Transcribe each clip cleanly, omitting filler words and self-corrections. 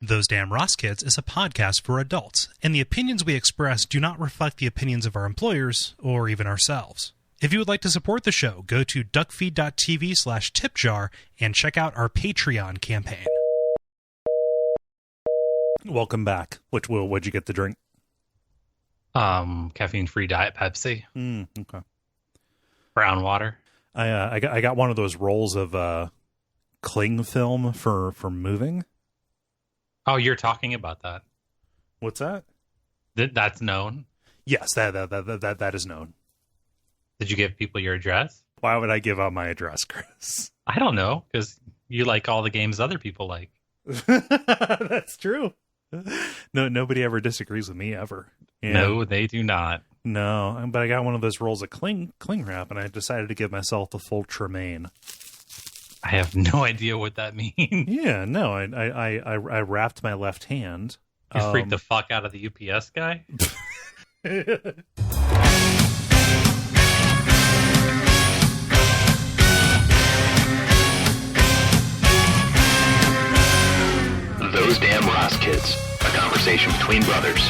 Those Damn Ross Kids is a podcast for adults, and the opinions we express do not reflect the opinions of our employers or even ourselves. If you would like to support the show, go to Duckfeed.tv/tipjar and check out our Patreon campaign. Welcome back. What'd you get to drink? Caffeine-free Diet Pepsi. Okay. Brown water. I got one of those rolls of cling film for moving. Oh, you're talking about that. What's that? That's known. Yes, that is known. Did you give people your address? Why would I give out my address, Chris? I don't know, because you like all the games other people like. That's true. No, nobody ever disagrees with me ever. Yeah. No, they do not. No, but I got one of those rolls of cling wrap, and I decided to give myself the full Tremaine. I have no idea what that means. Yeah, no, I wrapped my left hand. You freaked the fuck out of the UPS guy? Those Damn Ross Kids, a conversation between brothers,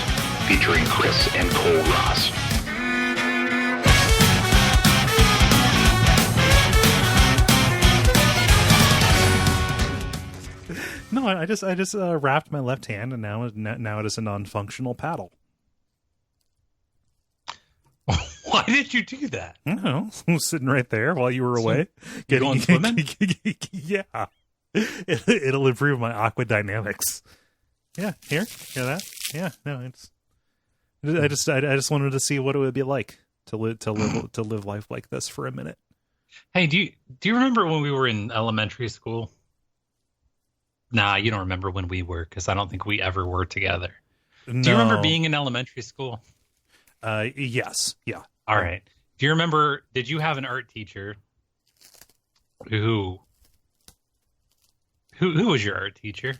featuring Kris and Kole Ross. No, I just wrapped my left hand, and now it is a non-functional paddle. Why did you do that? I don't know. I was sitting right there while you were away. Going swimming? Yeah. It'll improve my aqua dynamics. Yeah, hear that? Yeah, no, I just wanted to see what it would be like to live life like this for a minute. Hey, do you remember when we were in elementary school? Nah, you don't remember when we were, because I don't think we ever were together. No. Do you remember being in elementary school? Yes. Yeah. All right. Do you remember, did you have an art teacher who was your art teacher?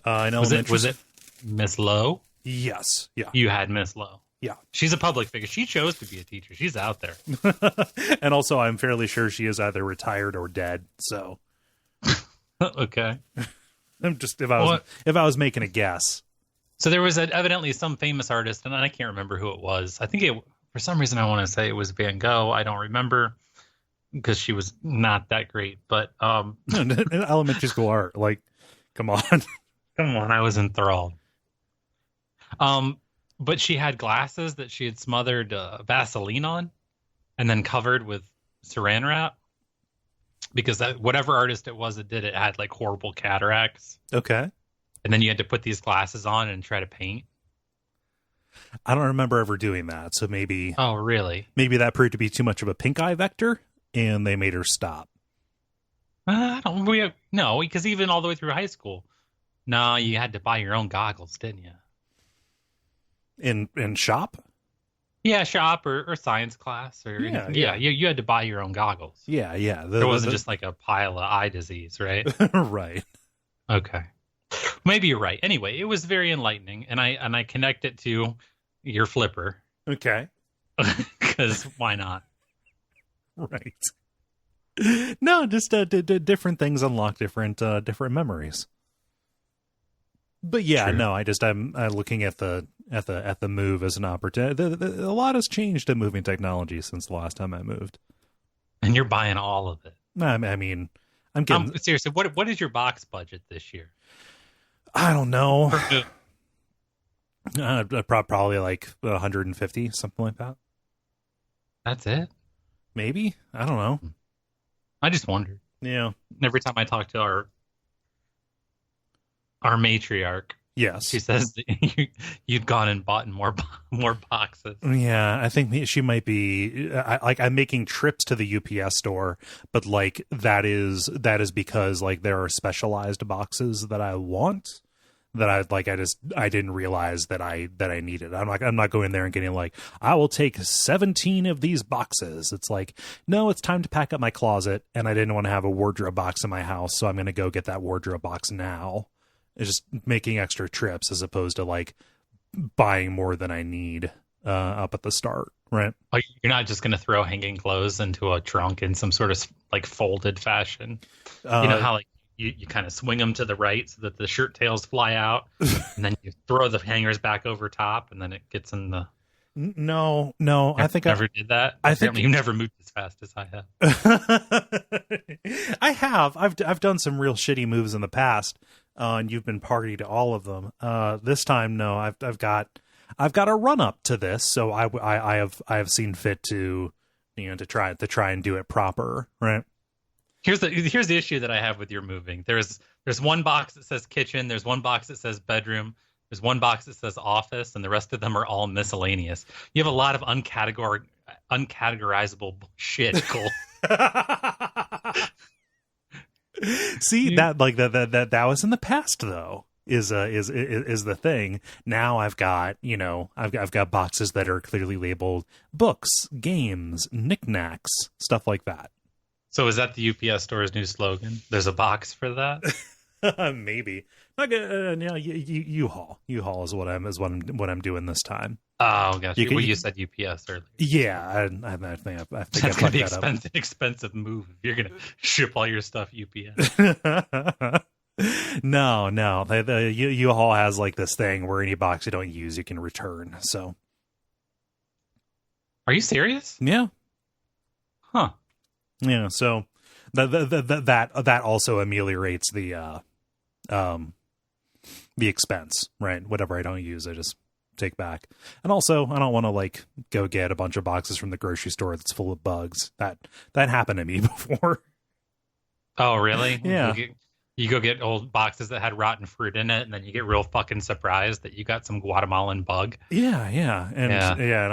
In elementary. Was it Miss Lowe? Yes. Yeah. You had Miss Lowe. Yeah. She's a public figure. She chose to be a teacher. She's out there. And also, I'm fairly sure she is either retired or dead. So. Okay. I'm just if I was making a guess. So there was evidently some famous artist, and I can't remember who it was. I think for some reason I want to say it was Van Gogh. I don't remember because she was not that great. But elementary school art, like, come on, I was enthralled. But she had glasses that she had smothered Vaseline on, and then covered with Saran wrap. Because whatever artist it was that did it had like horrible cataracts. Okay. And then you had to put these glasses on and try to paint. I don't remember ever doing that. So maybe. Oh, really? Maybe that proved to be too much of a pink eye vector, and they made her stop. No, because even all the way through high school, no, you had to buy your own goggles, didn't you? In shop? Yeah, shop or science class or anything. Yeah. You had to buy your own goggles. Yeah. There wasn't just like a pile of eye disease, right? Right. Okay. Maybe you're right. Anyway, it was very enlightening, and I connect it to your flipper. Okay. Because why not? Right. No, just different things unlock different memories. But yeah, True. no, I'm looking at the move as an opportunity. A lot has changed in moving technology since the last time I moved. And you're buying all of it. I mean, I'm getting seriously. What is your box budget this year? I don't know. Probably like 150, something like that. That's it? Maybe. I don't know. I just wondered. Yeah. Every time I talk to our matriarch, yes, she says that you'd gone and bought more boxes. Yeah, I think she might be. I'm making trips to the UPS store, but like that is because like there are specialized boxes that I want that I didn't realize that I needed. I'm not going there and getting like, I will take 17 of these boxes. It's like, no, it's time to pack up my closet, and I didn't want to have a wardrobe box in my house, so I'm going to go get that wardrobe box now. It's just making extra trips as opposed to like buying more than I need up at the start, right? Like, you're not just going to throw hanging clothes into a trunk in some sort of like folded fashion. You know how like you kind of swing them to the right so that the shirt tails fly out, and then you throw the hangers back over top, and then it gets in the. No, I think never did that. Apparently, you never moved as fast as I have. I have. I've done some real shitty moves in the past, and you've been party to all of them. This time, no. I've got a run up to this, so I have seen fit to to try and do it proper, right? Here's the issue that I have with your moving. There's one box that says kitchen. There's one box that says bedroom. There's one box that says office, and the rest of them are all miscellaneous. You have a lot of uncategorizable shit, Cole. See, that was in the past, though. Is the thing. Now I've got I've got boxes that are clearly labeled books, games, knickknacks, stuff like that. So is that the UPS store's new slogan? There's a box for that. Maybe. U-Haul. U-Haul is what I'm doing this time. Oh, gotcha. You said UPS earlier. Yeah, I think that's gonna be an expensive move if you're gonna ship all your stuff UPS. No. The U-Haul has like this thing where any box you don't use, you can return. So, are you serious? Yeah. Huh. Yeah. So that also ameliorates the expense, right? Whatever I don't use, I just take back. And also, I don't want to like go get a bunch of boxes from the grocery store that's full of bugs. That happened to me before. Oh, really? Yeah. You go get old boxes that had rotten fruit in it, and then you get real fucking surprised that you got some Guatemalan bug. Yeah.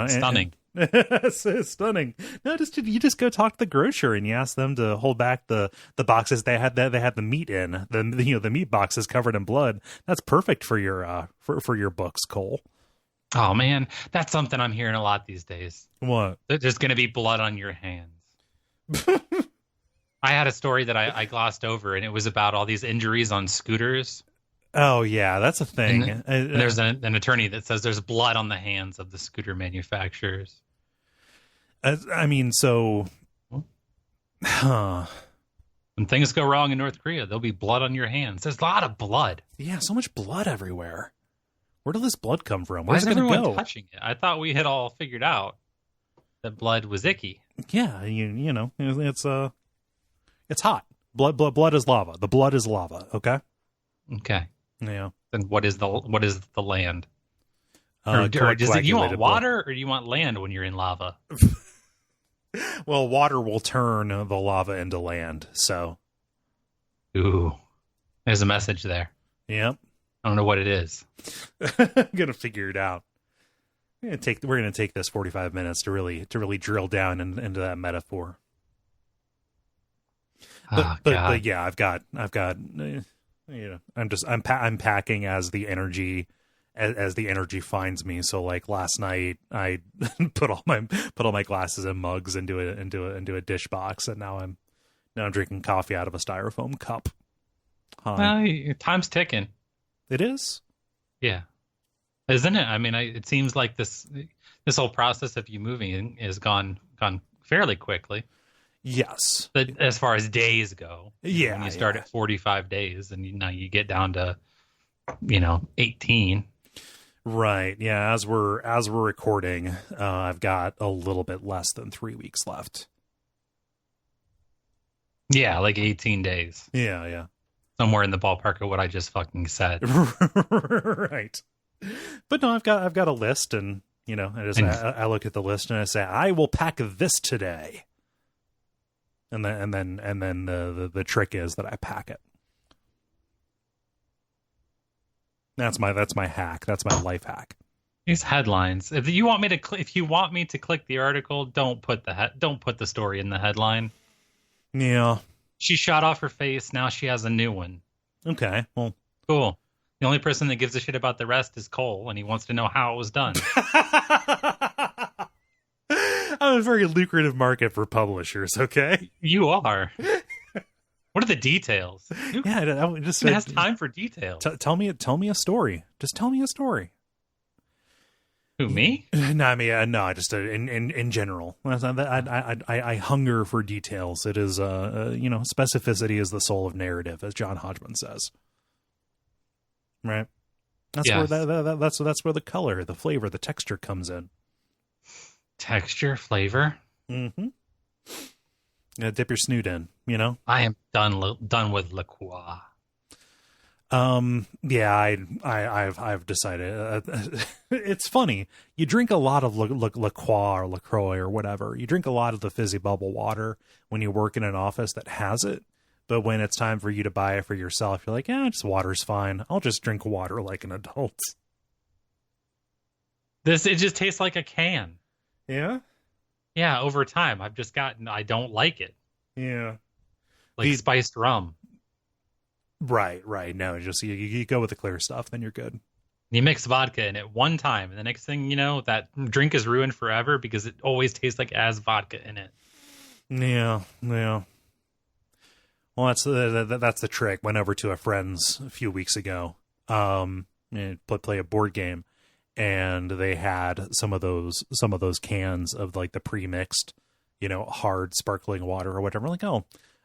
Stunning. It's stunning. No, you just go talk to the grocer and you ask them to hold back the boxes they had the meat in, the meat boxes covered in blood. That's perfect for your for your books, Cole. Oh man, that's something I'm hearing a lot these days. What? There's going to be blood on your hands. I had a story that I glossed over, and it was about all these injuries on scooters. Oh yeah, that's a thing. And there's an attorney that says there's blood on the hands of the scooter manufacturers. I mean, so, when things go wrong in North Korea, there'll be blood on your hands. There's a lot of blood. Yeah, so much blood everywhere. Where did this blood come from? Where's it going to go? Touching it? I thought we had all figured out that blood was icky. Yeah, it's hot. Blood is lava. The blood is lava. Okay. Okay. Yeah. Then what is the land? Do you want water or do you want land when you're in lava? Well, water will turn the lava into land. So. Ooh, there's a message there. Yep. I don't know what it is. I'm gonna figure it out. We're gonna take this 45 minutes to really drill down into that metaphor. But yeah, I've got I'm packing as the energy finds me. So like last night I put all my glasses and mugs into a dish box, and now I'm drinking coffee out of a styrofoam cup. Time's ticking. It is. Yeah. Isn't it? I mean, it seems like this whole process of you moving has gone fairly quickly. Yes. But as far as days go. Yeah. When you start at 45 days and now you get down to 18. Right. Yeah, as we're recording, I've got a little bit less than 3 weeks left. Yeah, like 18 days. Yeah. Somewhere in the ballpark of what I just fucking said. Right. But no, I've got a list, and I look at the list and I say, I will pack this today. And then the trick is that I pack it. That's my hack. That's my life hack. These headlines. If you want me to click the article, don't put the story in the headline. Yeah. She shot off her face. Now she has a new one. Okay. Well, cool. The only person that gives a shit about the rest is Cole, and he wants to know how it was done. I'm a very lucrative market for publishers. Okay. You are. What are the details? Who has time for details? Tell me a story. Just tell me a story. Who, me? No, I mean, no, just in general. I hunger for details. It is, specificity is the soul of narrative, as John Hodgman says. Right. That's Yes. where that's where the color, the flavor, the texture comes in. Texture, flavor. Mm-hmm. Dip your snoot in. I am done with La Croix. Yeah, I've decided. It's funny. You drink a lot of La Croix or LaCroix or whatever. You drink a lot of the fizzy bubble water when you work in an office that has it. But when it's time for you to buy it for yourself, you're like, just water's fine. I'll just drink water like an adult. It just tastes like a can. Yeah? Yeah, over time, I don't like it. Yeah. Like spiced rum. Right. No, just you go with the clear stuff, then you're good. You mix vodka in it one time, and the next thing you know, that drink is ruined forever because it always tastes like it has vodka in it. Yeah. Well, that's the trick. Went over to a friend's a few weeks ago, play a board game, and they had some of those cans of like the pre-mixed, hard sparkling water or whatever. I'm like, oh,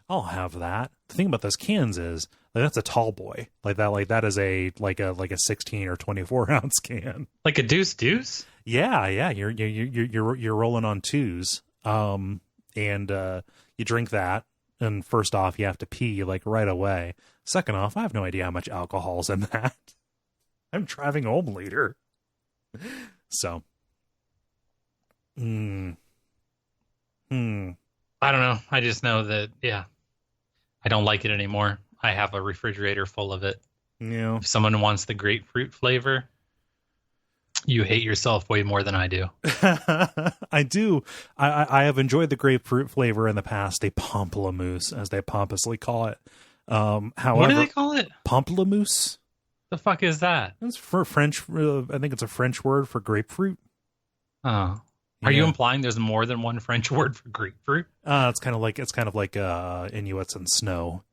I'll have that. The thing about those cans is that's a tall boy. Like that is a 16 or 24 ounce can. Like a deuce. Yeah. You're rolling on twos. And you drink that. And first off, you have to pee like right away. Second off, I have no idea how much alcohol's in that. I'm driving home later. So. I don't know. I just know that, I don't like it anymore. I have a refrigerator full of it. Yeah. If someone wants the grapefruit flavor, you hate yourself way more than I do. I do. I have enjoyed the grapefruit flavor in the past. A pamplemousse, as they pompously call it. However, what do they call it? Pamplemousse. The fuck is that? It's for French. I think it's a French word for grapefruit. Oh. Are you implying there's more than one French word for grapefruit? It's kind of like Inuits and snow.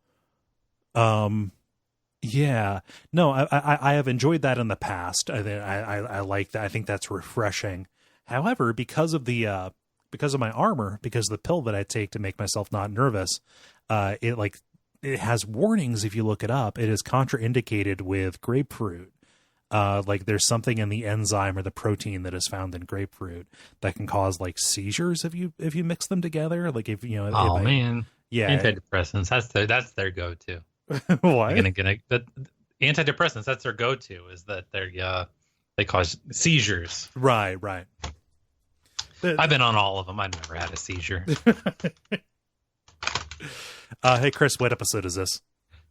Yeah. No, I have enjoyed that in the past. I like that. I think that's refreshing. However, because of my armor, because of the pill that I take to make myself not nervous, it has warnings. If you look it up, it is contraindicated with grapefruit. There's something in the enzyme or the protein that is found in grapefruit that can cause like seizures if you mix them together. Like if man, yeah, antidepressants. That's their go-to. Why? The antidepressants. That's their go-to. Is that they cause seizures. Right. I've been on all of them. I've never had a seizure. Hey Chris, what episode is this?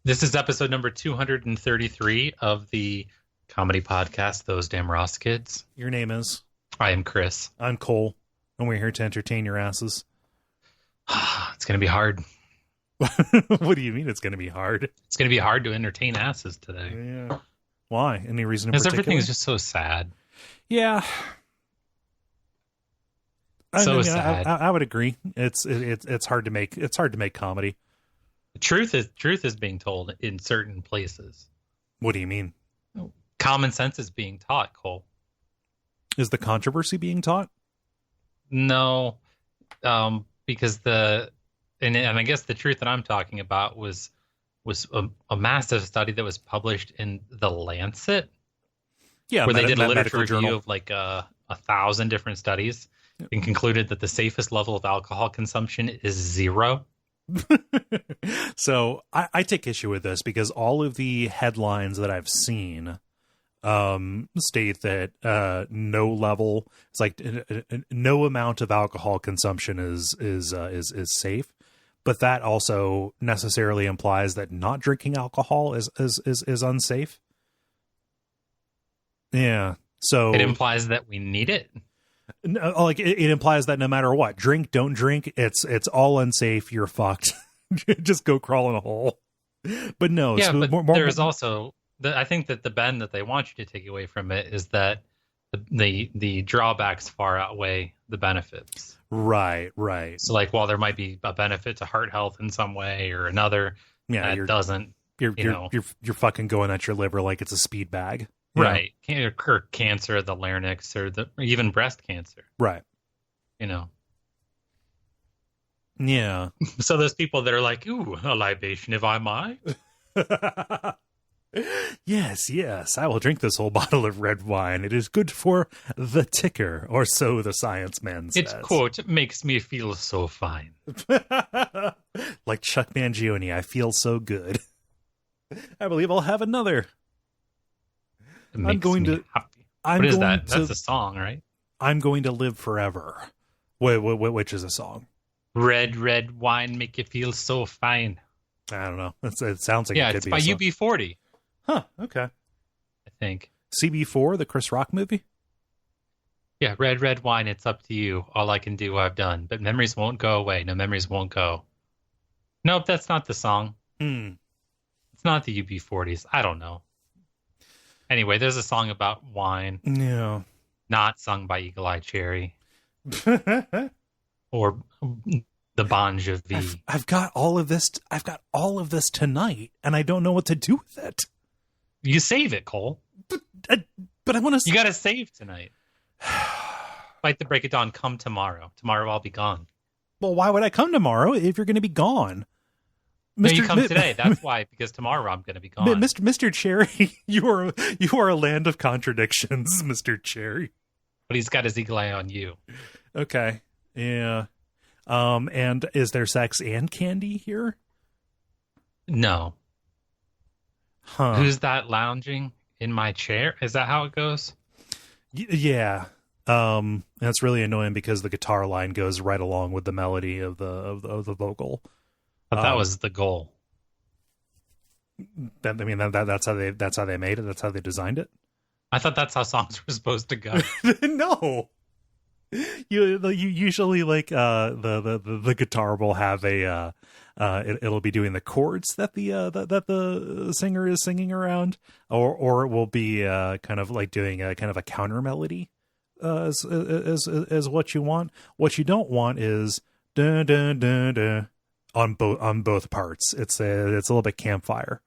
This is episode number 233 of the comedy podcast, Those Damn Ross Kids. Your name is? I am Chris. I'm Kole, and we're here to entertain your asses. It's going to be hard. What do you mean it's going to be hard? It's going to be hard to entertain asses today. Yeah. Why? Any reason in because particular? everything is just so sad. Yeah. Sad. I would agree. It's hard to make comedy. The truth is being told in certain places. What do you mean? Common sense is being taught, Cole. Is the controversy being taught? No, because and I guess the truth that I'm talking about was a massive study that was published in The Lancet. Yeah, where they did a literature review journal of like 1,000 different studies and concluded that the safest level of alcohol consumption is 0. So I take issue with this because all of the headlines that I've seen state that no level, it's like no amount of alcohol consumption is safe, but that also necessarily implies that not drinking alcohol is unsafe. Yeah, so it implies that we need it. Like it implies that no matter what, drink, don't drink, it's all unsafe. You're fucked. Just go crawl in a hole. But no, yeah, so but there is also I think that the bend that they want you to take away from it is that the drawbacks far outweigh the benefits. Right. So like while there might be a benefit to heart health in some way or another, yeah, it doesn't. You're fucking going at your liver like it's a speed bag. Right. Or cancer, the larynx, or even breast cancer. Right. You know. Yeah. So those people that are like, ooh, a libation, if I might. Yes, I will drink this whole bottle of red wine. It is good for the ticker, or so the science man says. It, quote, makes me feel so fine. Like Chuck Mangione, I feel so good. I believe I'll have another. Happy. What is that? That's a song, right? I'm going to live forever. Which is a song. Red wine make you feel so fine. I don't know. It sounds like it could be. Yeah, it's by UB40. Huh, okay. I think. CB4, the Chris Rock movie? Yeah, red wine, it's up to you. All I can do, I've done. But memories won't go away. No, memories won't go. Nope, that's not the song. It's not the UB40s. I don't know. Anyway, there's a song about wine. Yeah. Not sung by Eagle Eye Cherry. Or the Bon Jovi. I've got all of this. I've got all of this tonight, and I don't know what to do with it. You save it, Cole. But I want to. You got to save tonight. Fight the break of dawn. Come tomorrow. Tomorrow I'll be gone. Well, why would I come tomorrow if you're going to be gone? No, you come today. That's why, because tomorrow I'm going to be gone. Mr. Cherry, you are a land of contradictions, Mr. Cherry. But he's got his eagle eye on you. Okay. Yeah. And is there sex and candy here? No. Huh. Who's that lounging in my chair? Is that how it goes? Yeah. That's really annoying because the guitar line goes right along with the melody of the vocal. But that was the goal. That's how they made it. That's how they designed it. I thought that's how songs were supposed to go. No. You usually like the guitar will have a it'll be doing the chords that the singer is singing around, or it will be kind of like doing a kind of a counter melody as what you want. What you don't want is dun dun dun dun on both parts. It's a little bit campfire.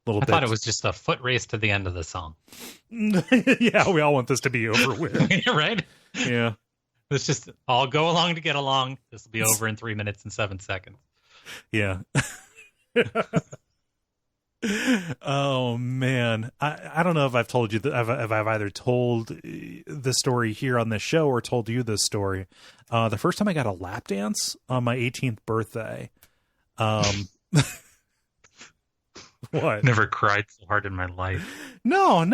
I thought it was just a foot race to the end of the song. Yeah, we all want this to be over with. Right? Yeah. Let's just all go along to get along. This will be over in 3 minutes and 7 seconds. Yeah. Oh, man. I don't know if I've told you that I've either told this story here on this show or told you this story. The first time I got a lap dance on my 18th birthday. What? Never cried so hard in my life. No.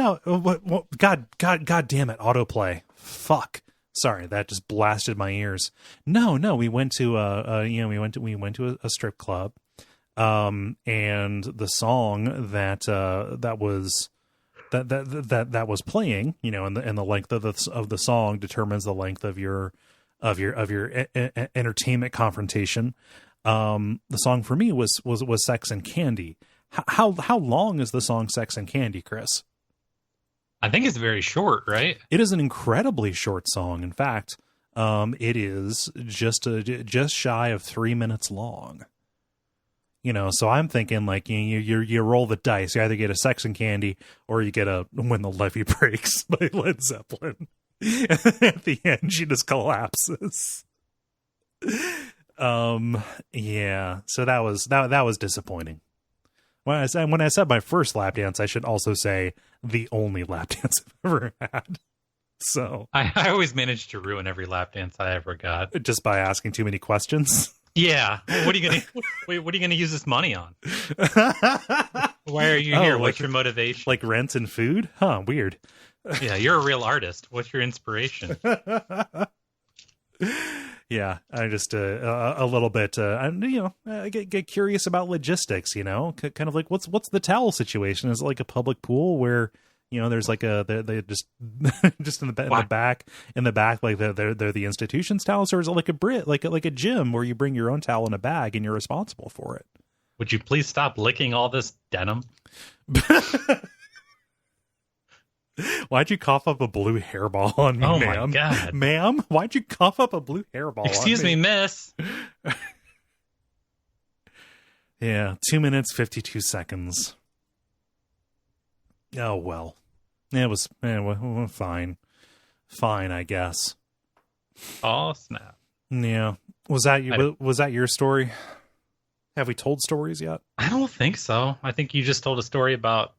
God damn it. Autoplay. Fuck. Sorry, that just blasted my ears. No. We went to we went to a strip club. And the song that was playing, and the length of the song determines the length of your entertainment confrontation. The song for me was Sex and Candy. How long is the song Sex and Candy, Chris? I think it's very short, right? It is an incredibly short song. In fact, it is just shy of 3 minutes long. So I'm thinking like you roll the dice. You either get a Sex and Candy or you get a When the Levee Breaks by Led Zeppelin. At the end, she just collapses. Yeah. So that was disappointing. When I said my first lap dance, I should also say the only lap dance I've ever had. So I always managed to ruin every lap dance I ever got just by asking too many questions. Yeah. What are you gonna use this money on? Why are you here? What's your motivation? Like rent and food? Huh, weird. Yeah, you're a real artist. What's your inspiration? Yeah, I just a little bit I get curious about logistics, kind of like what's the towel situation? Is it like a public pool where there's like they just in the back like they're the institution's towels, or is it like a gym where you bring your own towel in a bag and you're responsible for it? Would you please stop licking all this denim? Why'd you cough up a blue hairball on me, ma'am? Oh my God. Ma'am, why'd you cough up a blue hairball Excuse on me? me, miss. Yeah, 2 minutes, 52 seconds. Oh, well. It was fine. Fine, I guess. Oh, snap. Yeah. Was that your story? Have we told stories yet? I don't think so. I think you just told a story about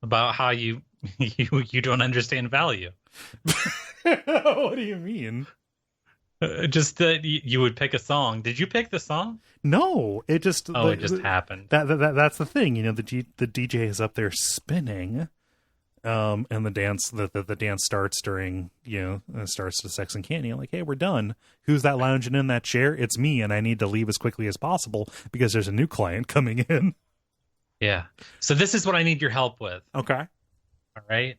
how you don't understand value. What do you mean? Just that you would pick a song. Did you pick the song? No, it just it just happened. That's the thing. The DJ is up there spinning, and the dance starts during starts to Sex and Candy. I'm like, hey, we're done. Who's that lounging in that chair? It's me, and I need to leave as quickly as possible because there's a new client coming in. Yeah. So this is what I need your help with. Okay. All right.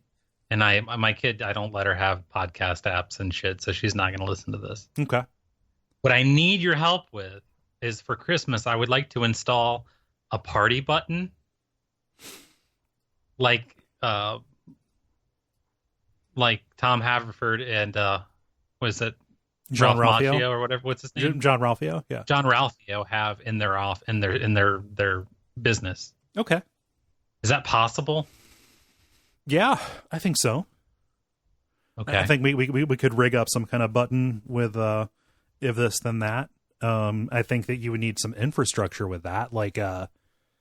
And my kid, I don't let her have podcast apps and shit, so she's not going to listen to this. Okay. What I need your help with is for Christmas, I would like to install a party button. Like Tom Haverford and was it John Ralphio or whatever? What's his name? John Ralphio. Yeah. John Ralphio have in their business. Okay. Is that possible? Yeah, I think so. Okay. I think we could rig up some kind of button with if this then that. I think that you would need some infrastructure with that, like well,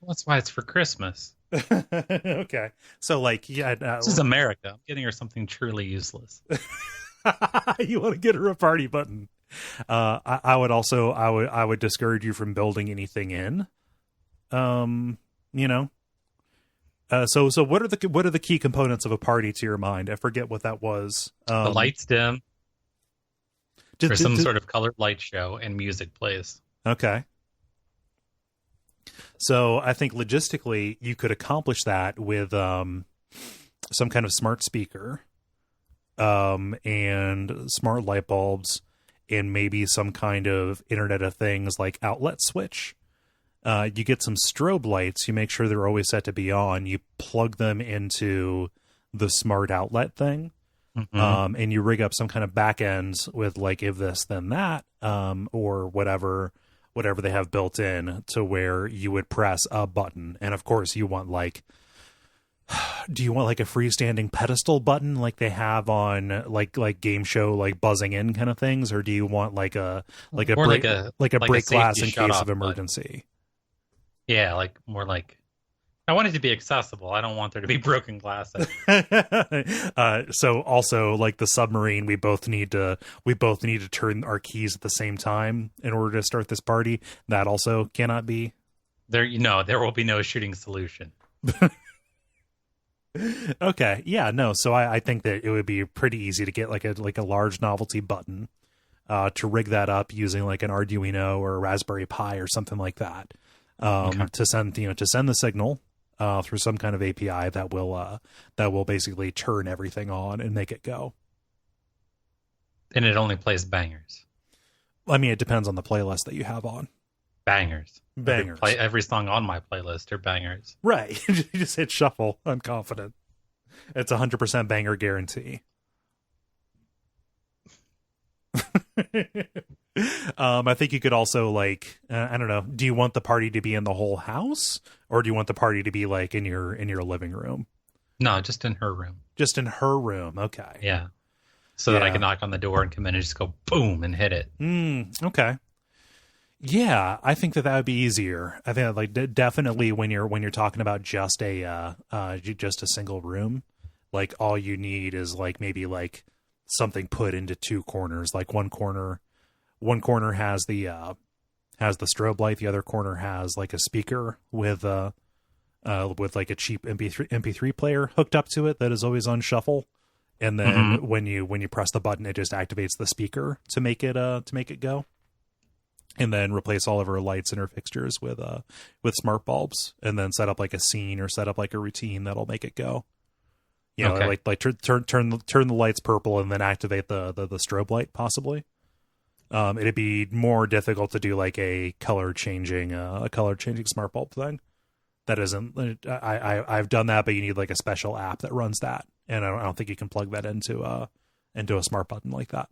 that's why it's for Christmas. Okay. So like this is America. I'm getting her something truly useless. You want to get her a party button. I would discourage you from building anything in. So what are the key components of a party to your mind? I forget what that was. The lights dim. Or some sort of colored light show and music plays. Okay. So I think logistically you could accomplish that with some kind of smart speaker, and smart light bulbs, and maybe some kind of Internet of Things like outlet switch. You get some strobe lights. You make sure they're always set to be on. You plug them into the smart outlet thing, and you rig up some kind of back ends with like if this then that, or whatever they have built in to where you would press a button. And of course, you want do you want like a freestanding pedestal button like they have on like game show like buzzing in kind of things, or do you want like a break glass in case of emergency? Button. Yeah, more like I want it to be accessible. I don't want there to be broken glass. So also like the submarine, we both need to turn our keys at the same time in order to start this party. That also cannot be. There will be no shooting solution. Okay. Yeah, no. So I think that it would be pretty easy to get like a large novelty button, to rig that up using like an Arduino or a Raspberry Pi or something like that. To send the signal through some kind of API that will basically turn everything on and make it go. And it only plays bangers. I mean, it depends on the playlist that you have on. Bangers. Every song on my playlist are bangers. Right. You just hit shuffle. I'm confident. It's 100% banger guarantee. I think you could also I don't know. Do you want the party to be in the whole house, or do you want the party to be like in your living room? No, just in her room. Just in her room. Okay. Yeah. So that I can knock on the door and come in and just go boom and hit it. Okay. Yeah, I think that would be easier. I think definitely when you're talking about just a single room, like all you need is like maybe like something put into two corners. Like one corner has the strobe light, the other corner has like a speaker with like a cheap MP3 player hooked up to it that is always on shuffle. And then when you press the button, it just activates the speaker to make it go. And then replace all of her lights and her fixtures with smart bulbs, and then set up like a scene or set up like a routine that'll make it go. Like turn the lights purple and then activate the strobe light possibly. It'd be more difficult to do like a color changing smart bulb thing. That isn't. I've done that, but you need like a special app that runs that, and I don't think you can plug that into a smart button like that.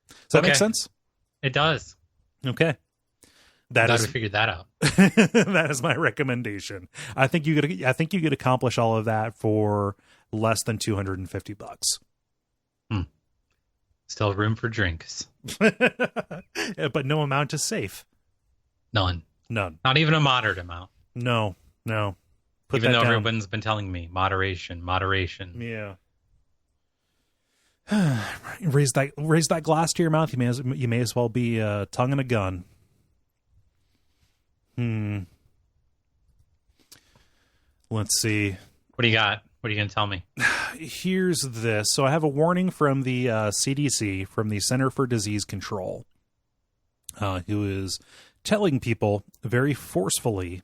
Does that make sense? It does. Okay. That is figure that out. That is my recommendation. I think you could accomplish all of that for less than $250. Still room for drinks. But no amount is safe. None. Not even a moderate amount. No. Even though everyone's been telling me moderation. Yeah. Raise that glass to your mouth. You may as well be tonguing a gun. Let's see. What do you got? What are you going to tell me? Here's this. So I have a warning from the CDC, from the Center for Disease Control, who is telling people very forcefully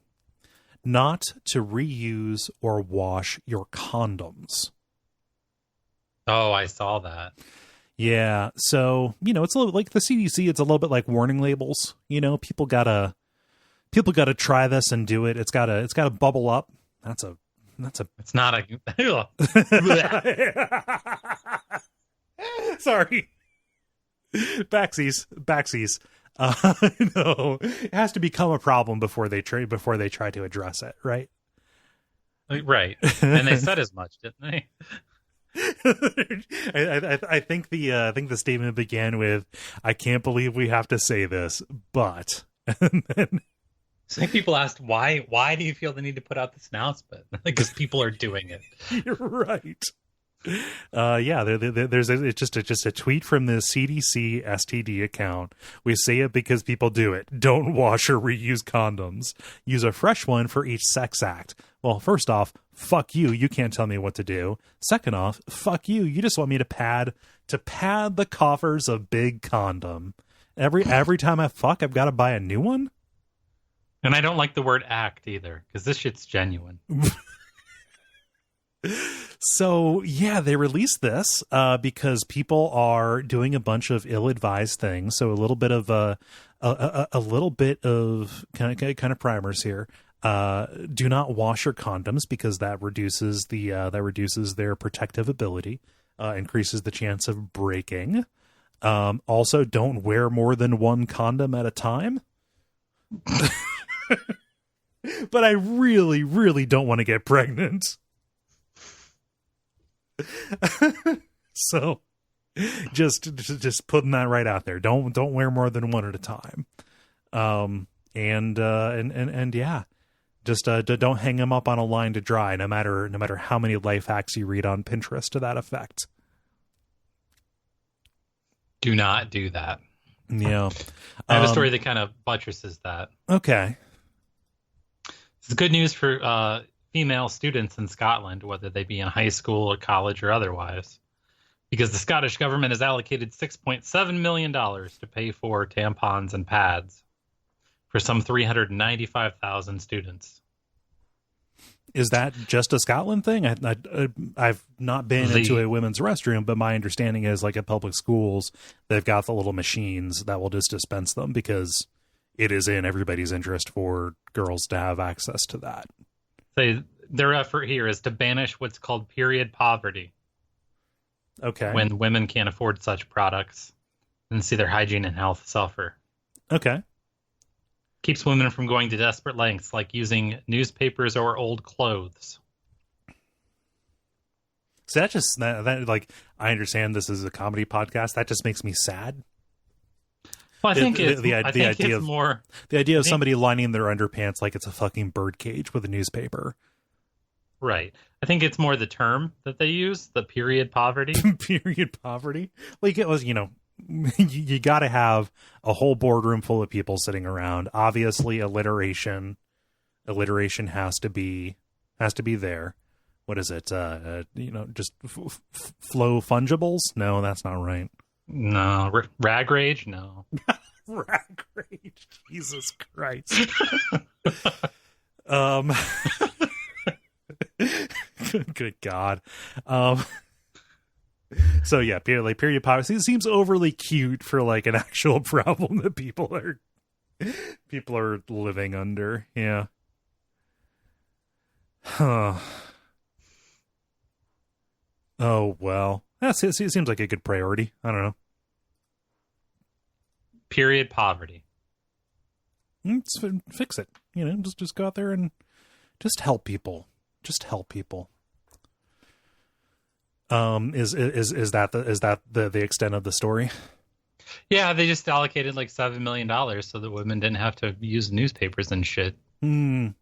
not to reuse or wash your condoms. Oh, I saw that. Yeah. So, it's a little like the CDC. It's a little bit like warning labels. People gotta try this and do it. It's gotta bubble up. It's not a. Sorry. Backsies. No, it has to become a problem before they try to address it, right? Right. And they said as much, didn't they? I think the statement began with, "I can't believe we have to say this, but." And then, I think people asked, why do you feel the need to put out this announcement? Because people are doing it. You're right. It's just a tweet from the CDC STD account. We say it because people do it. Don't wash or reuse condoms. Use a fresh one for each sex act. Well, first off, fuck you. You can't tell me what to do. Second off, fuck you. You just want me to pad the coffers of big condom. Every time I fuck, I've got to buy a new one. And I don't like the word act either, because this shit's genuine. So, yeah, they released this because people are doing a bunch of ill-advised things. So a little bit of kind of primers here. Do not wash your condoms because that reduces their protective ability, increases the chance of breaking. Also, don't wear more than one condom at a time. But I really, really don't want to get pregnant. So just putting that right out there. Don't wear more than one at a time. And yeah, just don't hang them up on a line to dry, no matter how many life hacks you read on Pinterest to that effect. Do not do that. Yeah. I have a story that kind of buttresses that. Okay. It's good news for female students in Scotland, whether they be in high school or college or otherwise, because the Scottish government has allocated $6.7 million to pay for tampons and pads for some 395,000 students. Is that just a Scotland thing? I've not been into a women's restroom, but my understanding is, like, at public schools, they've got the little machines that will just dispense them because it is in everybody's interest for girls to have access to that. Their effort here is to banish what's called period poverty. Okay. When women can't afford such products and see their hygiene and health suffer. Okay. Keeps women from going to desperate lengths, like using newspapers or old clothes. So that like, I understand this is a comedy podcast. That just makes me sad. Well, I think the idea of somebody lining their underpants like it's a fucking bird cage with a newspaper. Right. I think it's more the term that they use, the period poverty. Period poverty. Like, it was, you got to have a whole boardroom full of people sitting around. Obviously, alliteration has to be there. What is it? Just flow fungibles? No, that's not right. No, rag rage? No. Rag rage. Jesus Christ. Good God. So yeah, period poverty seems overly cute for like an actual problem that people are living under. Yeah. Huh. Oh well, it seems like a good priority. I don't know. Period poverty. Fix it. Just go out there and just help people. Just help people. Is that the extent of the story? Yeah, they just allocated like $7 million so that women didn't have to use newspapers and shit. And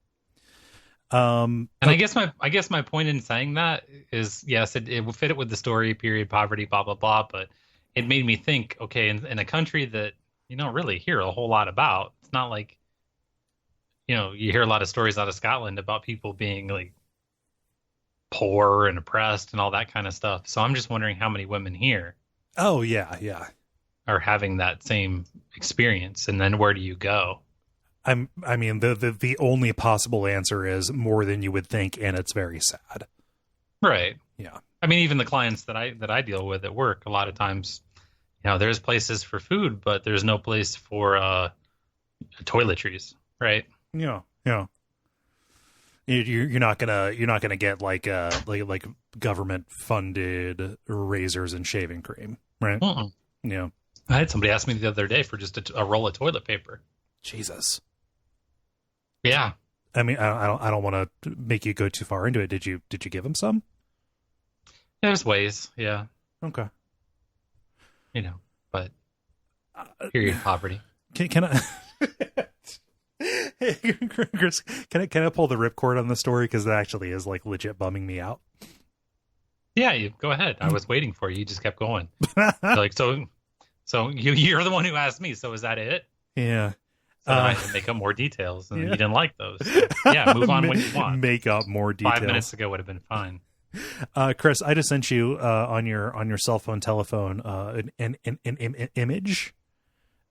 I guess my point in saying that is, yes, it will fit it with the story, period, poverty, blah blah blah. But it made me think, okay, in a country that you don't really hear a whole lot about, it's not like, you hear a lot of stories out of Scotland about people being like poor and oppressed and all that kind of stuff. So I'm just wondering how many women here. Oh yeah. Are having that same experience, and then where do you go? I mean, the only possible answer is more than you would think, and it's very sad. Right. Yeah. I mean, even the clients that I deal with at work, a lot of times, there's places for food, but there's no place for toiletries, right? Yeah. You're not gonna get like government funded razors and shaving cream, right? Mm-mm. Yeah. I had somebody ask me the other day for just a roll of toilet paper. Jesus. Yeah. I mean, I don't want to make you go too far into it. Did you give him some? There's ways. Yeah. Okay. But period poverty. Can I? Hey, Chris, can I pull the ripcord on the story, because it actually is like legit bumming me out? Yeah, you go ahead. I was waiting for you. You just kept going. So you're the one who asked me. So is that it? Yeah. So I had to make up more details, and you didn't like those. So, yeah, move on when you want. Make up more details. 5 minutes ago would have been fine. Chris, I just sent you on your cell phone telephone an image.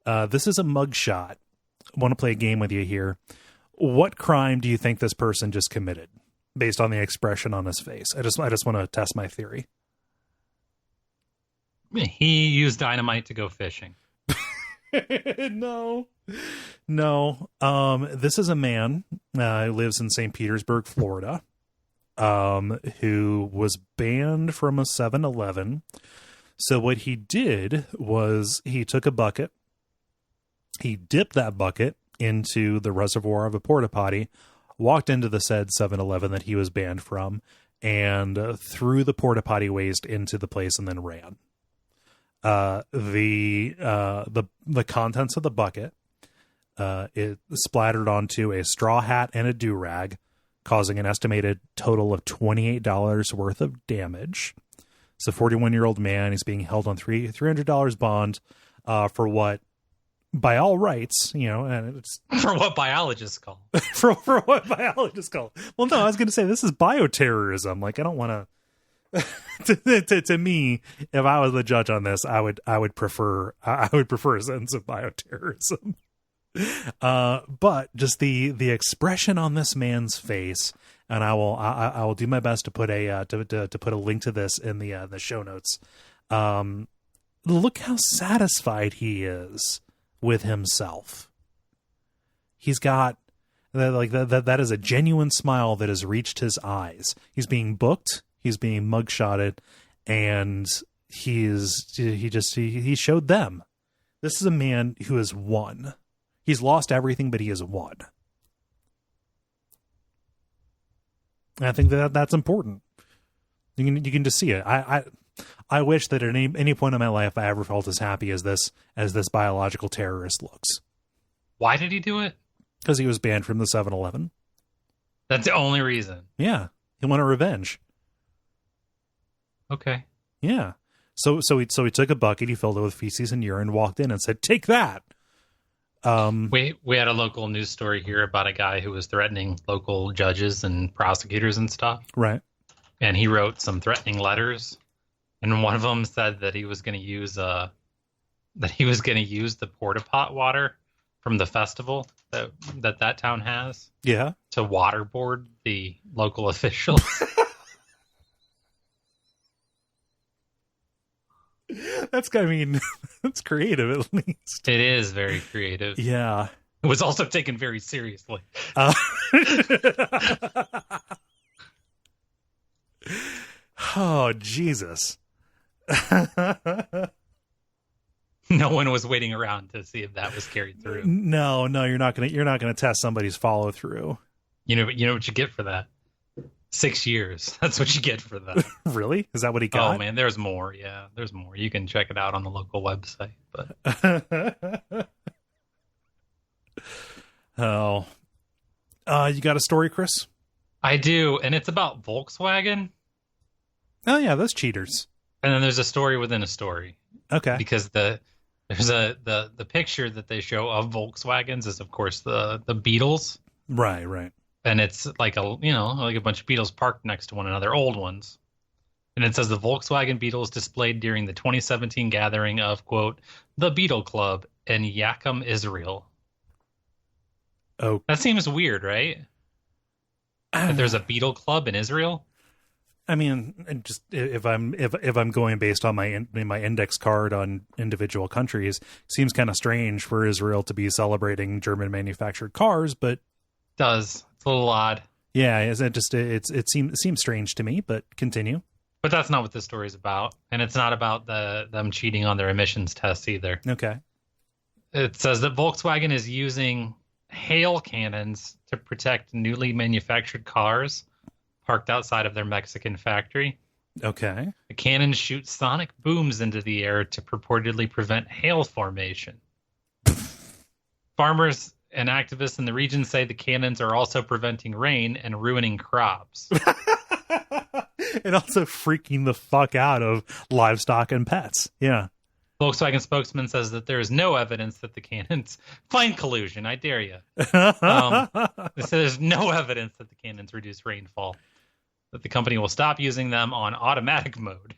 This is a mugshot. I want to play a game with you here. What crime do you think this person just committed, based on the expression on his face? I just want to test my theory. He used dynamite to go fishing. No. This is a man who lives in St. Petersburg, Florida, who was banned from a 7-Eleven. So what he did was he took a bucket, he dipped that bucket into the reservoir of a porta potty, walked into the said 7-Eleven that he was banned from, and threw the porta potty waste into the place and then ran. The contents of the bucket, it splattered onto a straw hat and a do-rag, causing an estimated total of $28 worth of damage. It's a 41-year-old man. He's being held on $300 bond, for what, by all rights, and it's for what biologists call for what biologists call. Well, no, I was going to say this is bioterrorism. Like, I don't want to. To me, if I was the judge on this, I would prefer a sense of bioterrorism. But just the expression on this man's face, and I will do my best to put to put a link to this in the show notes. Look how satisfied he is with himself. He's got that is a genuine smile that has reached his eyes. He's being booked. He's being mugshotted, and he showed them. This is a man who has won. He's lost everything, but he has won. And I think that's important. You can just see it. I wish that at any point in my life I ever felt as happy as this biological terrorist looks. Why did he do it? Because he was banned from the 7-Eleven. That's the only reason. Yeah, he wanted revenge. Okay. Yeah. So he took a bucket, he filled it with feces and urine, walked in and said, "Take that." We had a local news story here about a guy who was threatening local judges and prosecutors and stuff. Right. And he wrote some threatening letters, and one of them said that he was going to use the porta pot water from the festival that town has. Yeah. To waterboard the local officials. That's creative, at least. It is very creative. Yeah. It was also taken very seriously. Oh, Jesus. No one was waiting around to see if that was carried through. No, you're not gonna test somebody's follow through. You know what you get for that? 6 years. That's what you get for that. Really? Is that what he got? Oh man, there's more. Yeah, there's more. You can check it out on the local website. But oh, you got a story, Chris? I do, and it's about Volkswagen. Oh yeah, those cheaters. And then there's a story within a story. Okay. Because the picture that they show of Volkswagens is of course the Beetles. Right. And it's like a bunch of Beetles parked next to one another, old ones. And it says the Volkswagen Beetles displayed during the 2017 gathering of, quote, the Beetle Club in Yakum, Israel. Oh, that seems weird, right? That there's a Beetle Club in Israel. I mean, just if I'm going based on my index card on individual countries, it seems kind of strange for Israel to be celebrating German manufactured cars, but it's a little odd. Yeah, it seems strange to me, but continue. But that's not what this story is about, and it's not about them cheating on their emissions tests either. Okay. It says that Volkswagen is using hail cannons to protect newly manufactured cars parked outside of their Mexican factory. Okay. The cannons shoot sonic booms into the air to purportedly prevent hail formation. Farmers and activists in the region say the cannons are also preventing rain and ruining crops. And also freaking the fuck out of livestock and pets. Yeah. Volkswagen spokesman says that there is no evidence that the cannons find collusion. I dare you. They say there's no evidence that the cannons reduce rainfall. That the company will stop using them on automatic mode.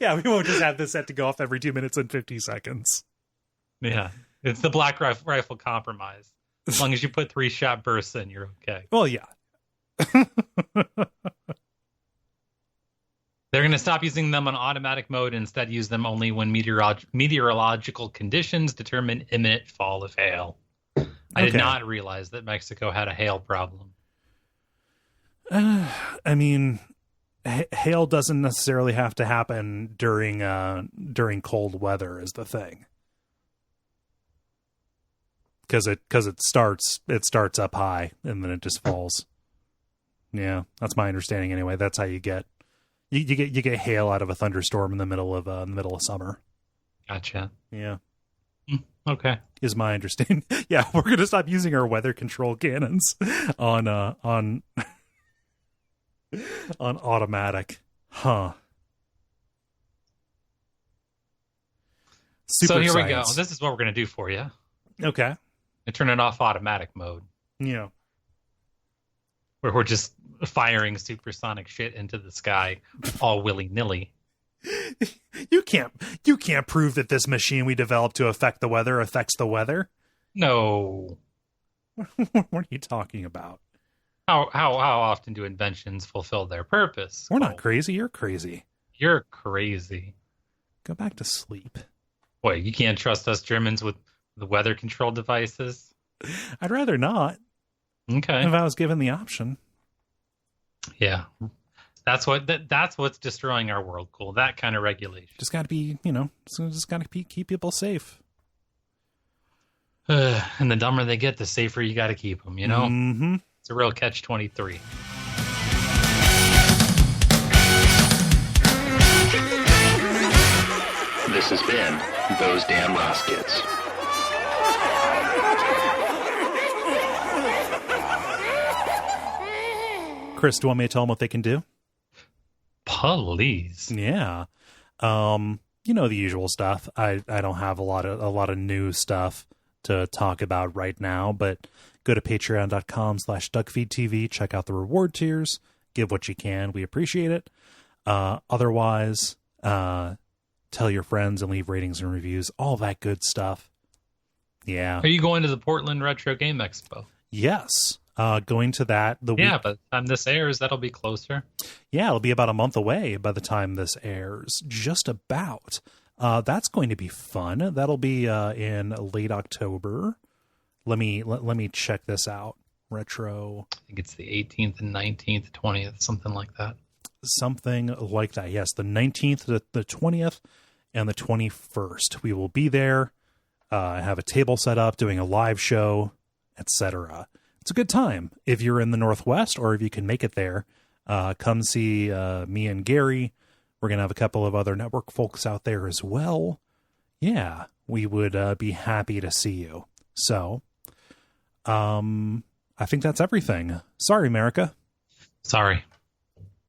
Yeah, we won't just have this set to go off every 2 minutes and 50 seconds. Yeah, it's the black rifle compromise. As long as you put 3-shot bursts in, you're okay. Well, yeah. They're going to stop using them on automatic mode and instead use them only when meteorological conditions determine imminent fall of hail. I did not realize that Mexico had a hail problem. I mean, hail doesn't necessarily have to happen during cold weather is the thing. Because it starts up high and then it just falls. Yeah, that's my understanding anyway. That's how you get hail out of a thunderstorm in the middle of summer. Gotcha. Yeah. Okay. Is my understanding. Yeah, we're gonna stop using our weather control cannons on automatic. Huh. Super so here science. we go. This is what we're gonna do for you. Okay. And turn it off automatic mode. Yeah. Where we're just firing supersonic shit into the sky all willy-nilly. You can't prove that this machine we developed to affect the weather affects the weather. No. What are you talking about? How often do inventions fulfill their purpose? We're not crazy. You're crazy. You're crazy. Go back to sleep. Boy, you can't trust us Germans with the weather control devices? I'd rather not. Okay. If I was given the option. Yeah. That's what's destroying our world, Cole. That kind of regulation. Just got to be, just got to keep people safe. And the dumber they get, the safer you got to keep them, Mm-hmm. It's a real catch-23. This has been Those Damn Ross Kids. Chris, do you want me to tell them what they can do? Please. Yeah. The usual stuff. I don't have a lot of new stuff to talk about right now, but go to patreon.com/Duckfeed.tv, check out the reward tiers, give what you can. We appreciate it. Otherwise, tell your friends and leave ratings and reviews, all that good stuff. Yeah. Are you going to the Portland Retro Game Expo? Yes. Going to that the week. By the time this airs, that'll be closer. Yeah, it'll be about a month away by the time this airs. Just about. That's going to be fun. That'll be in late October. Let me check this out. Retro. I think it's the 18th and 19th, 20th, something like that. Something like that. Yes, the 19th to the 20th, and the 21st. We will be there. Have a table set up, doing a live show, etc. It's a good time. If you're in the Northwest or if you can make it there, come see me and Gary. We're going to have a couple of other network folks out there as well. Yeah, we would be happy to see you. So, I think that's everything. Sorry, America. Sorry.